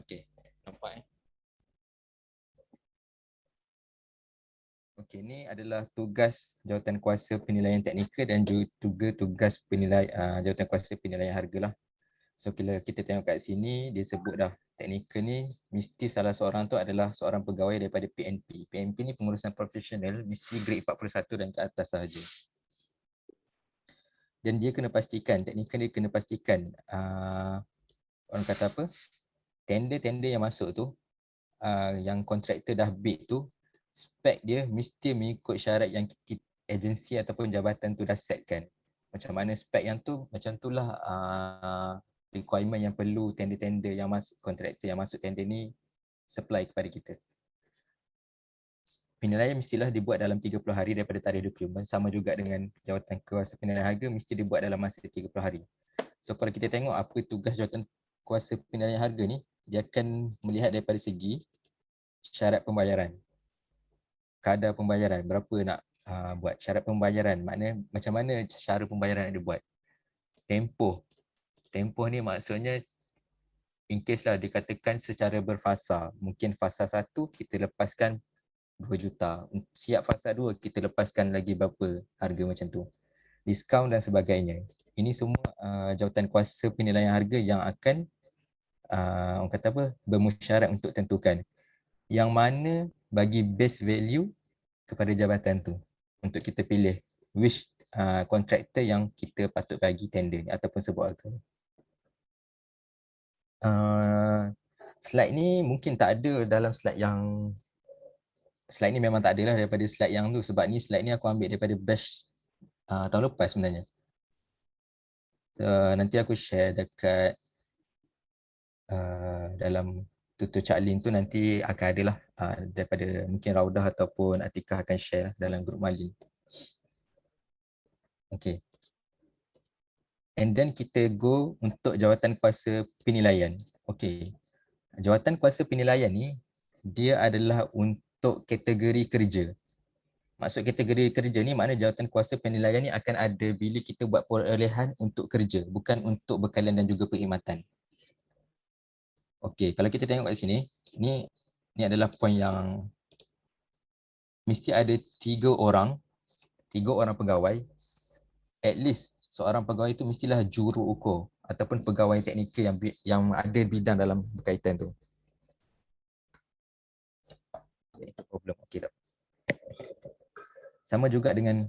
Okey, nampak eh? Okey, ini adalah tugas jawatankuasa penilaian teknikal dan juga tugas jawatankuasa penilaian harga lah. So bila kita tengok kat sini, dia sebut dah teknikal ni mesti salah seorang tu adalah seorang pegawai daripada PNP. PNP ni pengurusan profesional, mesti grade 41 dan ke atas sahaja. Dan dia kena pastikan, teknikal dia kena pastikan orang kata apa, tender-tender yang masuk tu, yang kontraktor dah bid tu, spek dia mesti mengikut syarat yang agensi ataupun jabatan tu dah setkan. Macam mana spek yang tu, macam itulah requirement yang perlu tender-tender yang masuk, kontraktor yang masuk tender ni supply kepada kita. Penilaian mestilah dibuat dalam 30 hari daripada tarikh dokumen, sama juga dengan jawatankuasa penilaian harga mesti dibuat dalam masa 30 hari. So kalau kita tengok apa tugas jawatankuasa penilaian harga ni, dia akan melihat daripada segi syarat pembayaran, kadar pembayaran, berapa nak buat syarat pembayaran, maknanya macam mana cara pembayaran yang dibuat. Tempoh ni maksudnya in case lah dikatakan secara berfasa, mungkin fasa 1 kita lepaskan 2 juta, siap fasa 2 kita lepaskan lagi berapa harga macam tu, diskaun dan sebagainya. Ini semua jawatankuasa penilaian harga yang akan orang kata apa, bermusyarat untuk tentukan yang mana bagi base value kepada jabatan tu untuk kita pilih which kontraktor yang kita patut bagi tender ni ataupun sebut harga. Slide ni mungkin tak ada dalam slide ni memang tak ada lah daripada slide yang tu, sebab ni slide ni aku ambil daripada batch tahun lepas sebenarnya. Nanti aku share dekat dalam tutur Cak Lin tu, nanti akan ada lah daripada mungkin Raudah ataupun Atikah akan share dalam grup Malin. Okay. And then kita go untuk jawatankuasa penilaian. Okay. Jawatankuasa penilaian ni, dia adalah untuk kategori kerja. Maksud kategori kerja ni makna jawatankuasa penilaian ni akan ada bila kita buat perolehan untuk kerja, bukan untuk bekalan dan juga perkhidmatan. Okey, kalau kita tengok kat sini, ni adalah poin yang mesti ada 3 orang pegawai, at least seorang pegawai itu mestilah juru ukur ataupun pegawai teknikal yang ada bidang dalam berkaitan tu. Itu problem. Okey tak? Sama juga dengan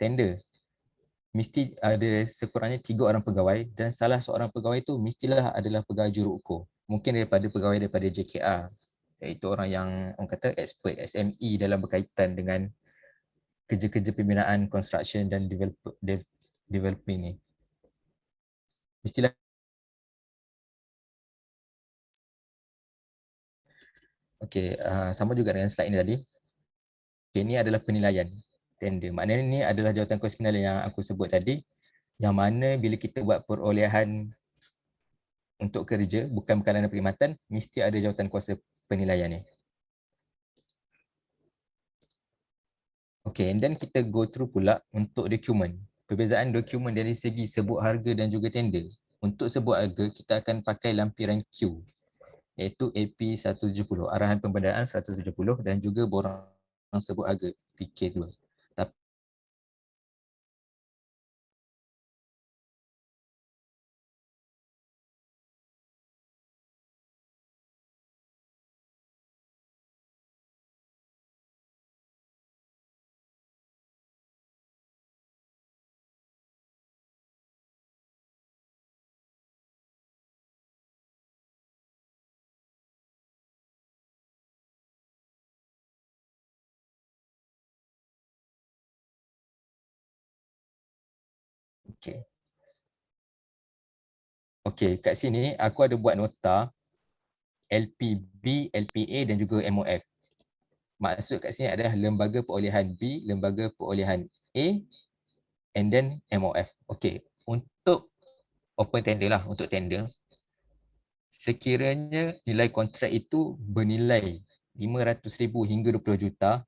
tender. Mesti ada sekurangnya 3 orang pegawai dan salah seorang pegawai tu mestilah adalah pegawai juru ukur. Mungkin pegawai daripada JKR, iaitu orang yang orang kata expert SME dalam berkaitan dengan kerja-kerja pembinaan, construction dan developing ni. Mestilah. Okey, sama juga dengan slide ni tadi. Okay, ini adalah penilaian tender. Maknanya ni adalah jawatankuasa penilaian yang aku sebut tadi, yang mana bila kita buat perolehan untuk kerja, bukan bekalan dan perkhidmatan, mesti ada jawatankuasa penilaian ni. Okay, and then kita go through pula untuk dokumen. Perbezaan dokumen dari segi sebut harga dan juga tender. Untuk sebut harga, kita akan pakai lampiran Q, iaitu AP 170, arahan pembendaan 170 dan juga borang sebut harga PK2. Tapi okay. Okay, kat sini aku ada buat nota LPB, LPA dan juga MOF. Maksud kat sini adalah lembaga perolehan B, lembaga perolehan A and then MOF. Okay, untuk open tender lah, untuk tender, sekiranya nilai kontrak itu bernilai 500,000 hingga 20 juta,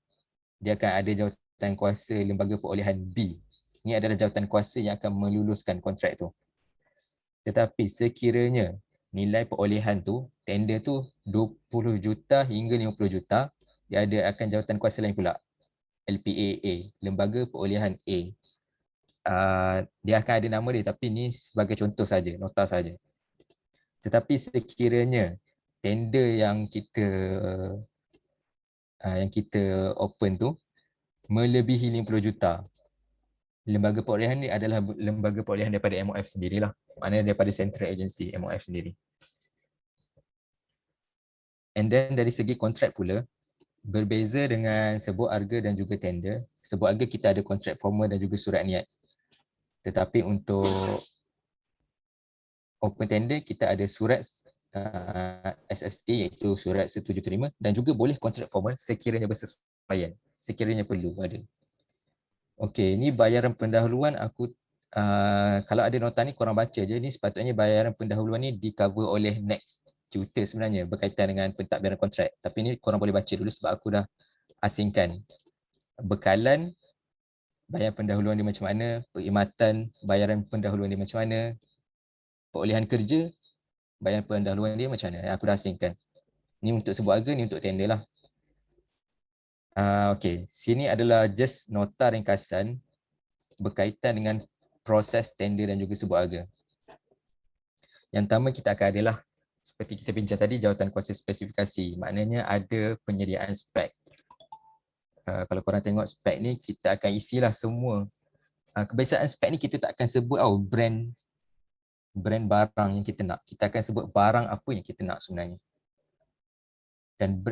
dia akan ada jawatankuasa lembaga perolehan B. Ini adalah jawatankuasa yang akan meluluskan kontrak tu. Tetapi sekiranya nilai perolehan tu tender tu 20 juta hingga 50 juta. Dia ada akan jawatan kuasa lain pula. LPA, Lembaga Perolehan A. Dia akan ada nama dia, tapi ni sebagai contoh saja, nota saja. Tetapi sekiranya tender yang kita open tu melebihi 50 juta, lembaga perolehan ni adalah lembaga perolehan daripada MOF sendirilah. Maknanya daripada Central Agency MOF sendiri. And then dari segi kontrak pula, berbeza dengan sebut harga dan juga tender. Sebut harga kita ada kontrak formal dan juga surat niat. Tetapi untuk open tender kita ada surat SST iaitu surat setuju terima dan juga boleh kontrak formal sekiranya bersesuaian, sekiranya perlu ada. Okey, ni bayaran pendahuluan kalau ada nota ni korang baca je, ni sepatutnya bayaran pendahuluan ni di cover oleh next tutor sebenarnya berkaitan dengan pentadbiran kontrak. Tapi ni korang boleh baca dulu sebab aku dah asingkan. Bekalan, bayaran pendahuluan dia macam mana, perkhidmatan, bayaran pendahuluan dia macam mana, perolehan kerja, bayaran pendahuluan dia macam mana. Aku dah asingkan. Ni untuk sebut harga, ni untuk tender lah. Okey, sini adalah just nota ringkasan berkaitan dengan proses tender dan juga sebut harga. Yang pertama kita akan adalah seperti kita bincang tadi, jawatan kuasa spesifikasi. Maknanya ada penyediaan spek. Kalau korang tengok spek ni, kita akan isilah semua. Kebiasaan spek ni kita tak akan sebut brand barang yang kita nak. Kita akan sebut barang apa yang kita nak sebenarnya. Dan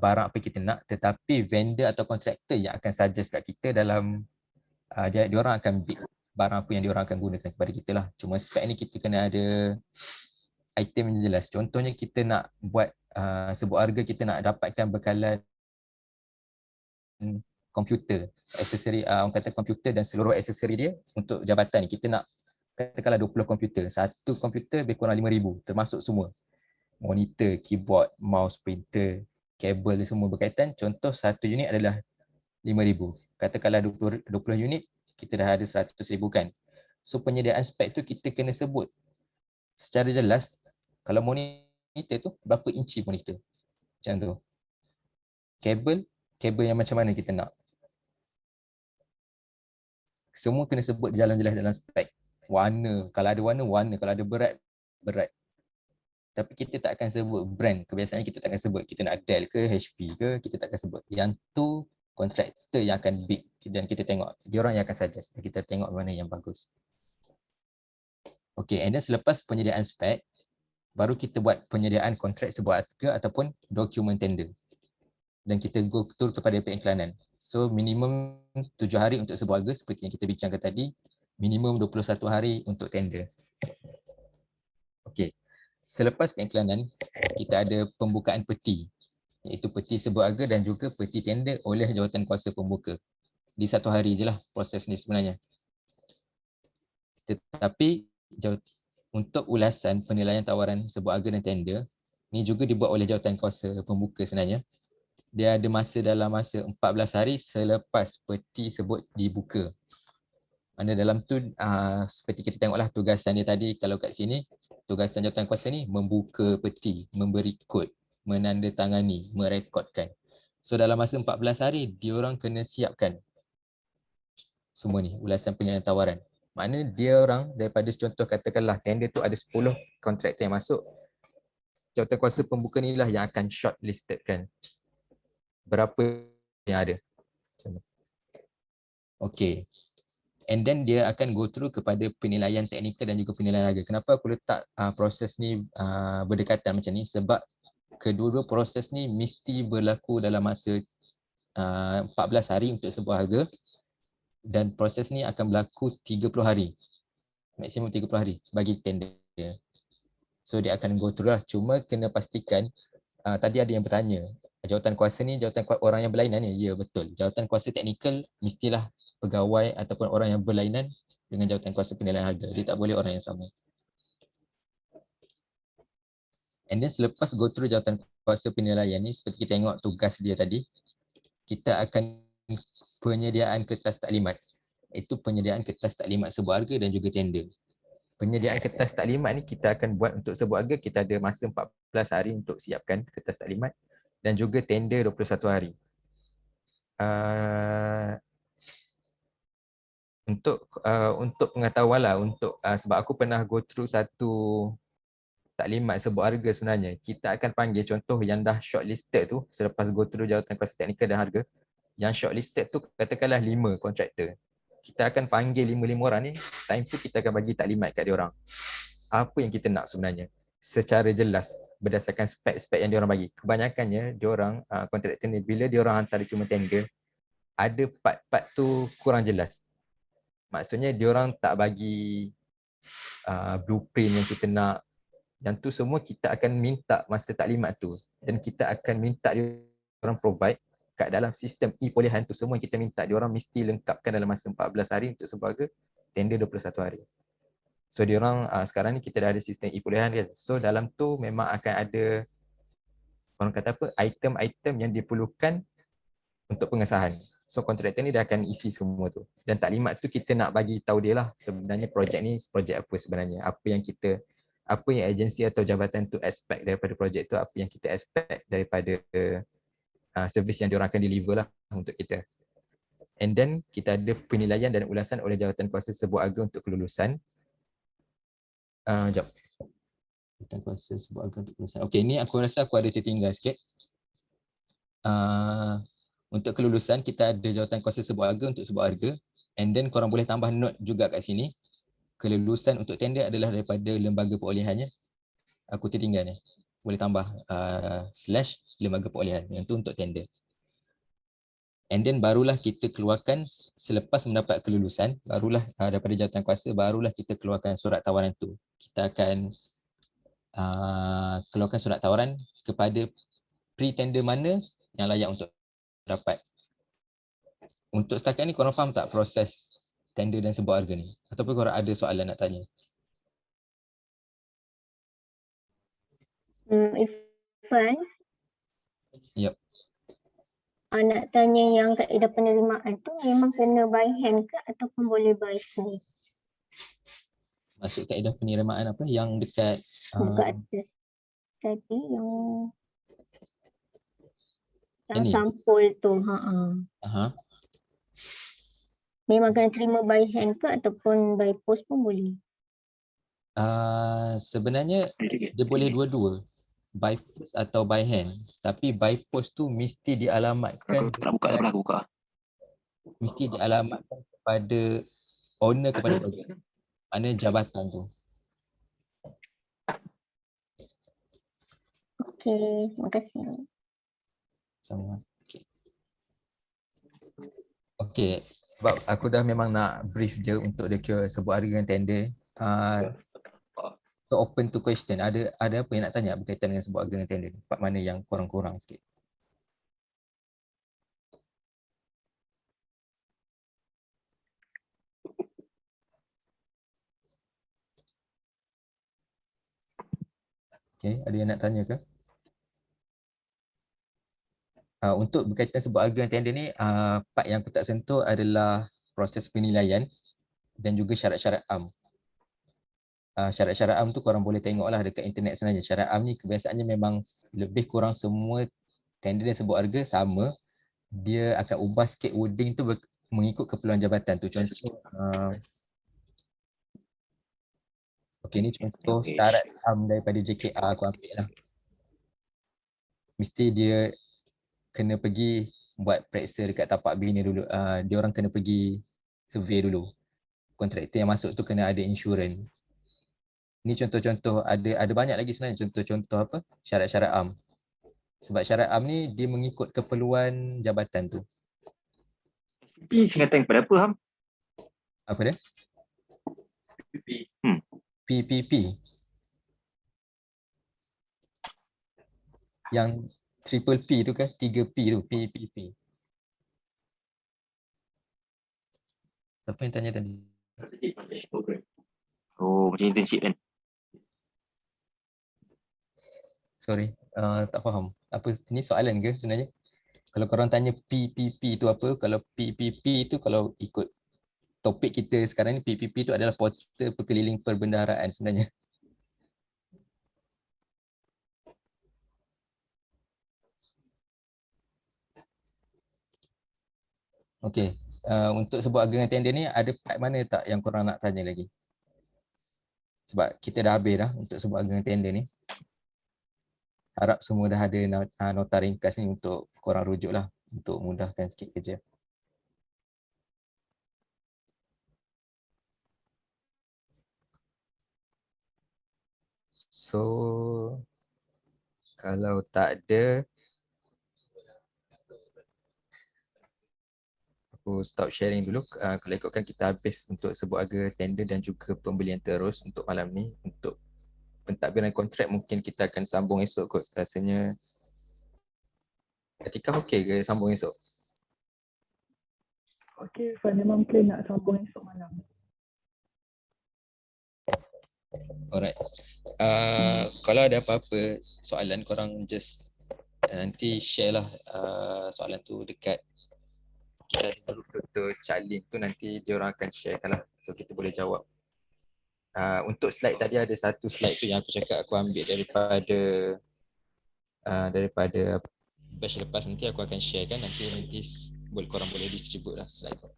barang apa kita nak, tetapi vendor atau kontraktor yang akan suggest kat kita dalam diorang akan bid barang apa yang diorang akan gunakan kepada kita lah. Cuma spek ni kita kena ada item yang jelas. Contohnya kita nak buat sebuah harga, kita nak dapatkan bekalan komputer, aksesori, orang kata komputer dan seluruh aksesori dia untuk jabatan ni. Kita nak katakanlah 20 komputer. Satu komputer lebih kurang 5,000 termasuk semua. Monitor, keyboard, mouse, printer, kabel semua berkaitan. Contoh satu unit adalah 5,000. Katakanlah 20 unit, kita dah ada 100,000 kan. So penyediaan spek tu kita kena sebut secara jelas. Kalau monitor tu, berapa inci monitor. Macam tu. Kabel yang macam mana kita nak. Semua kena sebut jalan jelas dalam spek. Warna, kalau ada warna, kalau ada berat. Tapi kita tak akan sebut brand. Kebiasaannya kita tak akan sebut. Kita nak Dell ke, HP ke, kita tak akan sebut. Yang tu kontraktor yang akan bid dan kita tengok. Diorang yang akan suggest. Kita tengok mana yang bagus. Okay, and then selepas penyediaan spek, baru kita buat penyediaan kontrak sebuah harga ataupun dokumen tender. Dan kita go turun kepada periklanan. So minimum 7 hari untuk sebuah harga seperti yang kita bincangkan tadi. Minimum 21 hari untuk tender. Okay. Selepas periklanan, kita ada pembukaan peti, iaitu peti sebut harga dan juga peti tender oleh jawatan kuasa pembuka. Di satu hari je lah proses ni sebenarnya. Tetapi untuk ulasan penilaian tawaran sebut harga dan tender, ni juga dibuat oleh jawatan kuasa pembuka sebenarnya. Dia ada dalam masa 14 hari selepas peti sebut dibuka. Mana dalam tu seperti kita tengoklah tugasan dia tadi, kalau kat sini tugasan jawatan kuasa ni membuka peti, memberi kod, menandatangani, merekodkan. So dalam masa 14 hari diorang kena siapkan semua ni ulasan penilaian tawaran. Maknanya diorang daripada contoh katakanlah tender tu ada 10 kontraktor yang masuk, jawatan kuasa pembuka ni lah yang akan shortlistedkan berapa yang ada. Okey. And then dia akan go through kepada penilaian teknikal dan juga penilaian harga. Kenapa aku letak proses ni berdekatan macam ni? Sebab kedua-dua proses ni mesti berlaku dalam masa 14 hari untuk sebuah harga dan proses ni akan berlaku 30 hari. Maksimum 30 hari bagi tender. So dia akan go through lah. Cuma kena pastikan, tadi ada yang bertanya, jawatan kuasa ni jawatan orang yang berlainan ni? Ya, betul. Jawatan kuasa teknikal mestilah pegawai ataupun orang yang berlainan dengan jawatan kuasa penilaian harga. Dia tak boleh orang yang sama. And then selepas go through jawatan kuasa penilaian ni, seperti kita tengok tugas dia tadi, kita akan penyediaan kertas taklimat. Itu penyediaan kertas taklimat sebuah harga dan juga tender. Penyediaan kertas taklimat ni kita akan buat untuk sebuah harga, kita ada masa 14 hari untuk siapkan kertas taklimat dan juga tender 21 hari. Untuk pengetahuan lah, sebab aku pernah go through satu taklimat sebuah harga sebenarnya. Kita akan panggil contoh yang dah shortlisted tu selepas go through jawatan kuasa teknikal dan harga. Yang shortlisted tu katakanlah 5 kontraktor. Kita akan panggil 5 orang ni, time tu kita akan bagi taklimat kat dia orang. Apa yang kita nak sebenarnya secara jelas berdasarkan spek-spek yang diorang bagi. Kebanyakannya diorang kontraktor ni bila diorang hantar dokumen tender, ada part-part tu kurang jelas. Maksudnya diorang tak bagi blueprint yang kita nak. Yang tu semua kita akan minta masa taklimat tu, dan kita akan minta diorang provide kat dalam sistem e-polehan tu. Semua yang kita minta diorang mesti lengkapkan dalam masa 14 hari untuk sebuah harga, tender 21 hari. So diorang sekarang ni kita dah ada sistem e-polehan kan. So dalam tu memang akan ada orang kata apa, item-item yang diperlukan untuk pengesahan. So kontraktor ni dah akan isi semua tu. Dan taklimat tu kita nak bagi tahu dia lah sebenarnya projek ni projek apa sebenarnya. Apa yang agensi atau jabatan tu expect daripada projek tu, apa yang kita expect daripada servis yang diorang akan deliver lah untuk kita. And then kita ada penilaian dan ulasan oleh jawatan kuasa sebuah harga untuk kelulusan. Sekejap. Jawatan kuasa sebuah harga untuk kelulusan. Okay, ni aku rasa aku ada tertinggal sikit. Untuk kelulusan kita ada jawatan kuasa sebuah harga untuk sebuah harga, and then korang boleh tambah note juga kat sini. Kelulusan untuk tender adalah daripada lembaga perolehannya. Aku tertinggal ni. Boleh tambah / lembaga perolehan. Yang tu untuk tender. And then barulah kita keluarkan selepas mendapat kelulusan, barulah daripada jawatan kuasa, barulah kita keluarkan surat tawaran tu. Kita akan keluarkan surat tawaran kepada pre-tender mana yang layak untuk dapat. Untuk setakat ni korang faham tak proses tender dan sebuah harga ni? Ataupun korang ada soalan nak tanya? Irfan, Yep. nak tanya yang kaedah penerimaan tu memang kena by hand ke ataupun boleh by post? Maksud kaedah penerimaan apa? Yang dekat Dekat atas tadi yang ni? sampul tu. Memang kena terima by hand ke ataupun by post pun boleh? Sebenarnya dia boleh dua-dua, by post atau by hand. Tapi by post tu mesti dialamatkan mesti dialamatkan kepada owner, kepada projek, mana jabatan tu. Okey, terima kasih. Sama. Okay, sebab aku dah memang nak brief je untuk dia kira sebuah harga dengan tender. So open to question. Ada apa yang nak tanya berkaitan dengan sebuah harga dengan tender? Part mana yang kurang-kurang sikit? Okay, ada yang nak tanya ke? Untuk berkaitan sebuah harga dan tender ni, part yang aku tak sentuh adalah proses penilaian dan juga syarat-syarat am. Syarat-syarat am tu korang boleh tengoklah dekat internet sebenarnya. Syarat am ni kebiasaannya memang lebih kurang semua tender dan sebuah harga sama. Dia akan ubah sikit wording tu mengikut keperluan jabatan tu. Contoh, okay, ni contoh syarat am daripada JKR aku ambil lah. Mesti dia kena pergi buat periksa dekat tapak bina dulu. Dia orang kena pergi survey dulu. Kontraktor yang masuk tu kena ada insurans. Ni contoh-contoh, ada banyak lagi sebenarnya contoh-contoh apa? Syarat-syarat am. Sebab syarat am ni dia mengikut keperluan jabatan tu. SPP singkatan kepada apa, Ham? Apa dia? SPP. PPP. Yang triple P tu kan? 3P tu, PPP. Siapa yang tanya tadi? Oh, macam internship kan? Sorry, tak faham. Apa ni soalan ke sebenarnya? Kalau korang tanya PPP tu apa? Kalau PPP tu kalau ikut topik kita sekarang ni PPP tu adalah portal perkeliling perbendaharaan sebenarnya. Okey, untuk sebuah agreement tender ni ada part mana tak yang korang nak tanya lagi? Sebab kita dah habis dah untuk sebuah agreement tender ni. Harap semua dah ada nota ringkas ni untuk korang rujuk lah untuk mudahkan sikit kerja. So, kalau tak ada, aku stop sharing dulu. Kalau ikutkan kita habis untuk sebuah agreement tender dan juga pembelian terus untuk malam ni. Untuk pentadbiran kontrak mungkin kita akan sambung esok kot. Rasanya Atikah okey ke sambung esok? Okey, Irfan, memang plan nak sambung esok malam. Alright. Kalau ada apa-apa soalan korang just nanti share lah soalan tu dekat kita ada group Dr. Charlene tu, nanti dia orang akan sharekan lah. So kita boleh jawab. Untuk slide tadi ada satu slide tu yang aku cakap aku ambil daripada batch lepas, nanti aku akan share kan, nanti korang boleh distribute lah slide tu.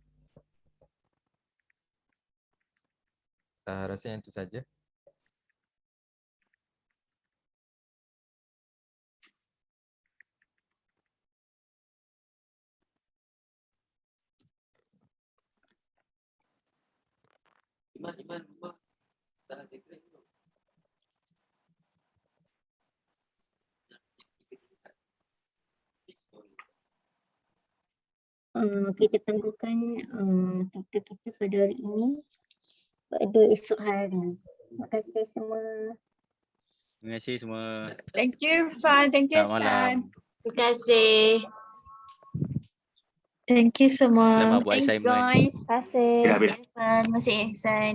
Rasa yang tu saja. Kita tangguhkan topik kita pada hari ini pada esok hari. Terima kasih semua. Terima kasih semua. Thank you, Irfan. Thank you, Selamat malam. Hassan. Terima kasih. Thank you semua. Selamat buat Thanks, assignment. guys. Terima kasih. Dah habis. Terima kasih, Ihsan.